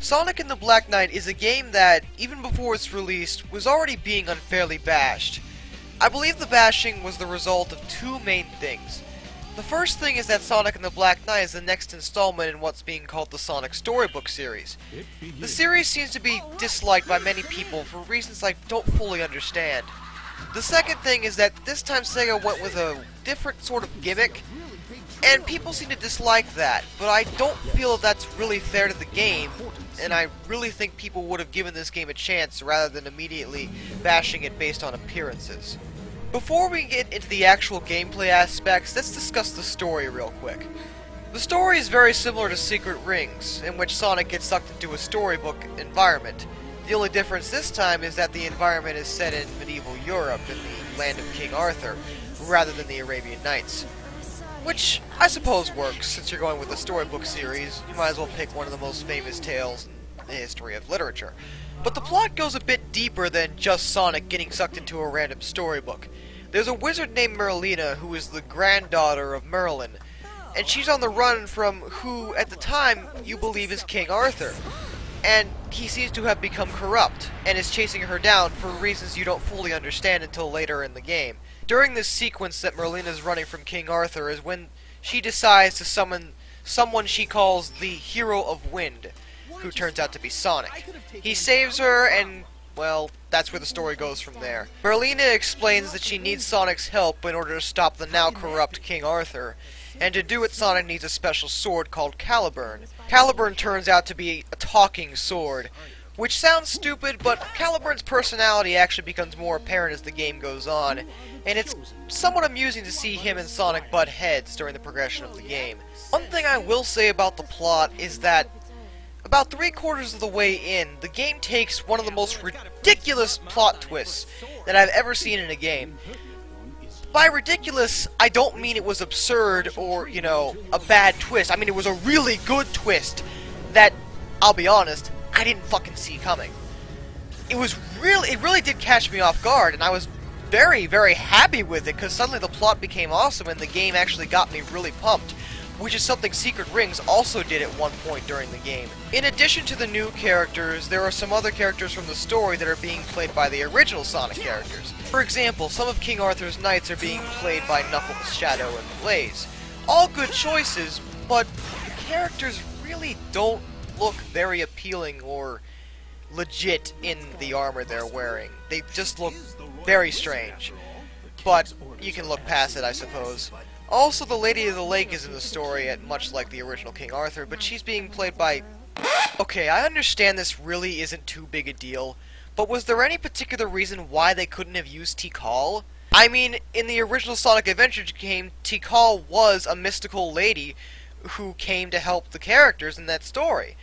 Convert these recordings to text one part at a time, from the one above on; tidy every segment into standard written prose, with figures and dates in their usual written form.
Sonic and the Black Knight is a game that, even before its release, was already being unfairly bashed. I believe the bashing was the result of two main things. The first thing is that Sonic and the Black Knight is the next installment in what's being called the Sonic Storybook series. The series seems to be disliked by many people for reasons I don't fully understand. The second thing is that this time Sega went with a different sort of gimmick, and people seem to dislike that, but I don't feel that that's really fair to the game, and I really think people would have given this game a chance rather than immediately bashing it based on appearances. Before we get into the actual gameplay aspects, let's discuss the story real quick. The story is very similar to Secret Rings, in which Sonic gets sucked into a storybook environment. The only difference this time is that the environment is set in medieval Europe, in the land of King Arthur, rather than the Arabian Nights. Which I suppose works, since you're going with a storybook series, you might as well pick one of the most famous tales in the history of literature. But the plot goes a bit deeper than just Sonic getting sucked into a random storybook. There's a wizard named Merlina who is the granddaughter of Merlin, and she's on the run from who, at the time, you believe is King Arthur. And he seems to have become corrupt, and is chasing her down for reasons you don't fully understand until later in the game. During this sequence that Merlina's running from King Arthur is when she decides to summon someone she calls the Hero of Wind, who turns out to be Sonic. He saves her, and, well, that's where the story goes from there. Merlina explains that she needs Sonic's help in order to stop the now corrupt King Arthur, and to do it Sonic needs a special sword called Caliburn. Caliburn turns out to be a talking sword, which sounds stupid, but Caliburn's personality actually becomes more apparent as the game goes on, and it's somewhat amusing to see him and Sonic butt heads during the progression of the game. One thing I will say about the plot is that about 3/4 of the way in, the game takes one of the most ridiculous plot twists that I've ever seen in a game. By ridiculous, I don't mean it was absurd or, you know, a bad twist. I mean it was a really good twist that, I'll be honest, I didn't fucking see coming. It really did catch me off guard, and I was very, very happy with it, because suddenly the plot became awesome and the game actually got me really pumped, which is something Secret Rings also did at one point during the game. In addition to the new characters, there are some other characters from the story that are being played by the original Sonic characters. For example, some of King Arthur's knights are being played by Knuckles, Shadow, and Blaze. All good choices, but the characters really don't look very appealing or legit in the armor they're wearing. They just look very strange. But you can look past it, I suppose. Also, the Lady of the Lake is in the story, much like the original King Arthur, but she's being played by... Okay, I understand this really isn't too big a deal, but was there any particular reason why they couldn't have used Tikal? I mean, in the original Sonic Adventure game, Tikal was a mystical lady who came to help the characters in that story.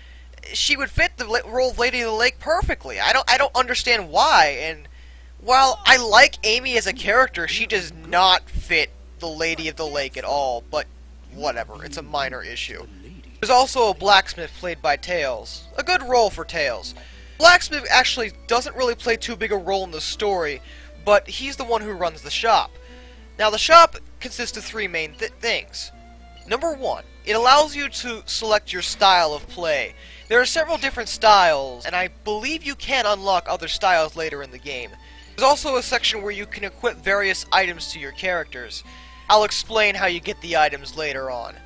She would fit the role of Lady of the Lake perfectly. I don't understand why, and while I like Amy as a character, she does not fit the Lady of the Lake at all, but whatever, it's a minor issue. There's also a blacksmith played by Tails. A good role for Tails. Blacksmith actually doesn't really play too big a role in the story, but he's the one who runs the shop. Now the shop consists of three main things. Number one, it allows you to select your style of play. There are several different styles, and I believe you can unlock other styles later in the game. There's also a section where you can equip various items to your characters. I'll explain how you get the items later on.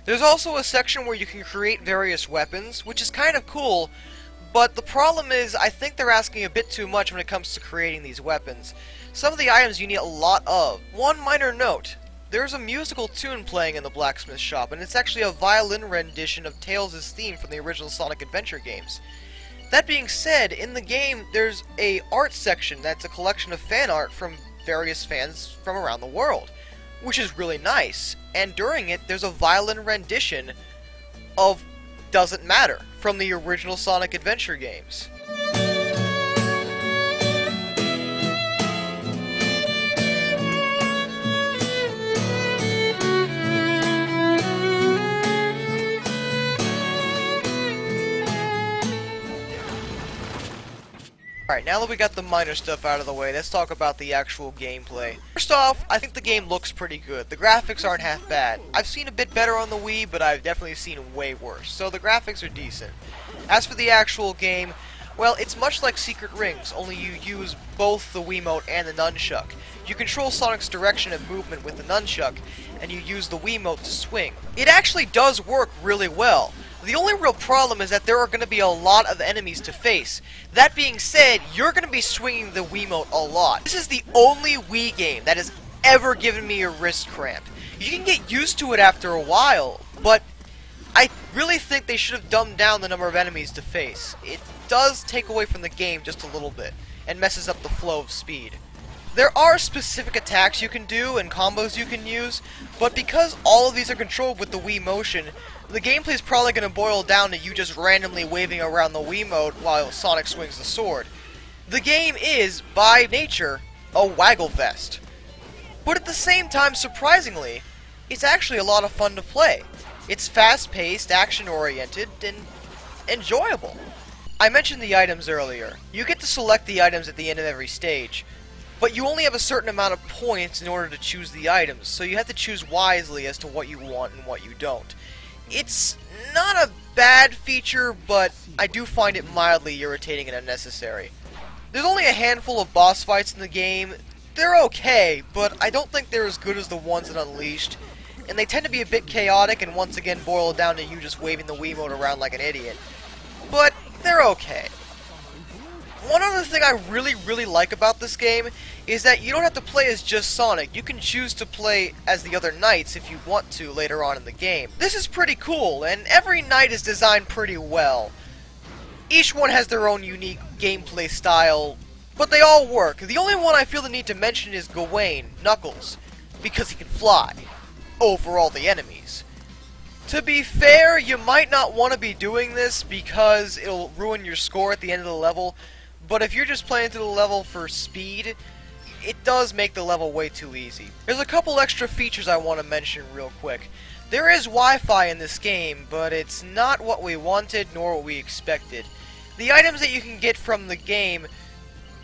There's also a section where you can create various weapons, which is kind of cool, but the problem is I think they're asking a bit too much when it comes to creating these weapons. Some of the items you need a lot of. One minor note, there's a musical tune playing in the blacksmith shop, and it's actually a violin rendition of Tails' theme from the original Sonic Adventure games. That being said, in the game there's a art section that's a collection of fan art from various fans from around the world, which is really nice, and during it there's a violin rendition of Doesn't Matter from the original Sonic Adventure games. Alright, now that we got the minor stuff out of the way, let's talk about the actual gameplay. First off, I think the game looks pretty good. The graphics aren't half bad. I've seen a bit better on the Wii, but I've definitely seen way worse, so the graphics are decent. As for the actual game, well, it's much like Secret Rings, only you use both the Wiimote and the nunchuck. You control Sonic's direction and movement with the nunchuck, and you use the Wiimote to swing. It actually does work really well. The only real problem is that there are going to be a lot of enemies to face. That being said, you're going to be swinging the Wiimote a lot. This is the only Wii game that has ever given me a wrist cramp. You can get used to it after a while, but I really think they should have dumbed down the number of enemies to face. It does take away from the game just a little bit, and messes up the flow of speed. There are specific attacks you can do and combos you can use, but because all of these are controlled with the Wii Motion, the gameplay is probably going to boil down to you just randomly waving around the Wiimote while Sonic swings the sword. The game is, by nature, a waggle fest. But at the same time, surprisingly, it's actually a lot of fun to play. It's fast-paced, action-oriented, and enjoyable. I mentioned the items earlier. You get to select the items at the end of every stage, but you only have a certain amount of points in order to choose the items, so you have to choose wisely as to what you want and what you don't. It's not a bad feature, but I do find it mildly irritating and unnecessary. There's only a handful of boss fights in the game. They're okay, but I don't think they're as good as the ones in Unleashed, and they tend to be a bit chaotic and once again boil down to you just waving the Wiimote around like an idiot. But they're okay. One other thing I really like about this game is that you don't have to play as just Sonic. You can choose to play as the other knights if you want to later on in the game. This is pretty cool, and every knight is designed pretty well. Each one has their own unique gameplay style, but they all work. The only one I feel the need to mention is Gawain, Knuckles, because he can fly over all the enemies. To be fair, you might not want to be doing this because it'll ruin your score at the end of the level, but if you're just playing through the level for speed, it does make the level way too easy. There's a couple extra features I want to mention real quick. There is Wi-Fi in this game, but it's not what we wanted nor what we expected. The items that you can get from the game,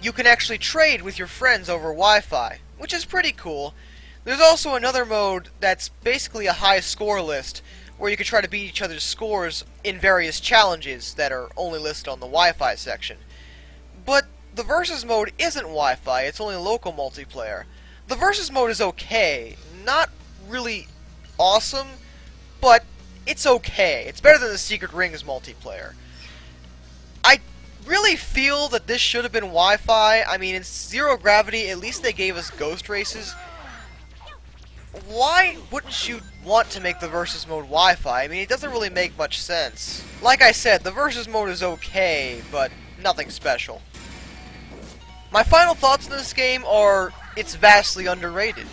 you can actually trade with your friends over Wi-Fi, which is pretty cool. There's also another mode that's basically a high score list, where you can try to beat each other's scores in various challenges that are only listed on the Wi-Fi section. But the Versus mode isn't Wi-Fi, it's only local multiplayer. The Versus mode is okay, not really awesome, but it's okay. It's better than the Secret Rings multiplayer. I really feel that this should have been Wi-Fi. I mean, in Zero Gravity, at least they gave us ghost races. Why wouldn't you want to make the Versus mode Wi-Fi? I mean, it doesn't really make much sense. Like I said, the Versus mode is okay, but nothing special. My final thoughts on this game are, it's vastly underrated.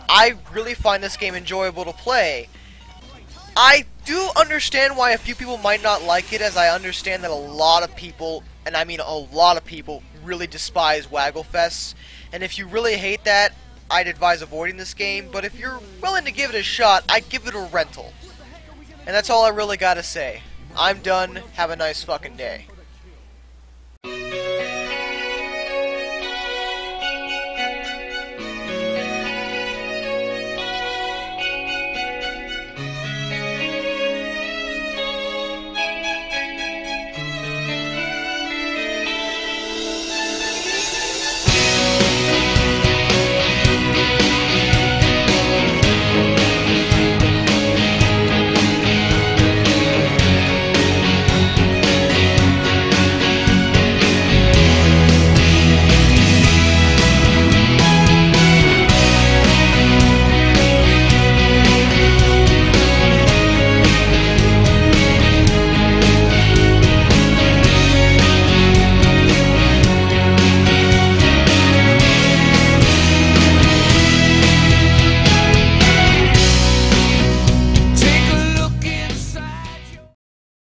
I really find this game enjoyable to play. I do understand why a few people might not like it, as I understand that a lot of people, and I mean a lot of people, really despise Waggle Fests, and if you really hate that, I'd advise avoiding this game, but if you're willing to give it a shot, I'd give it a rental. And that's all I really gotta say. I'm done. Have a nice fucking day.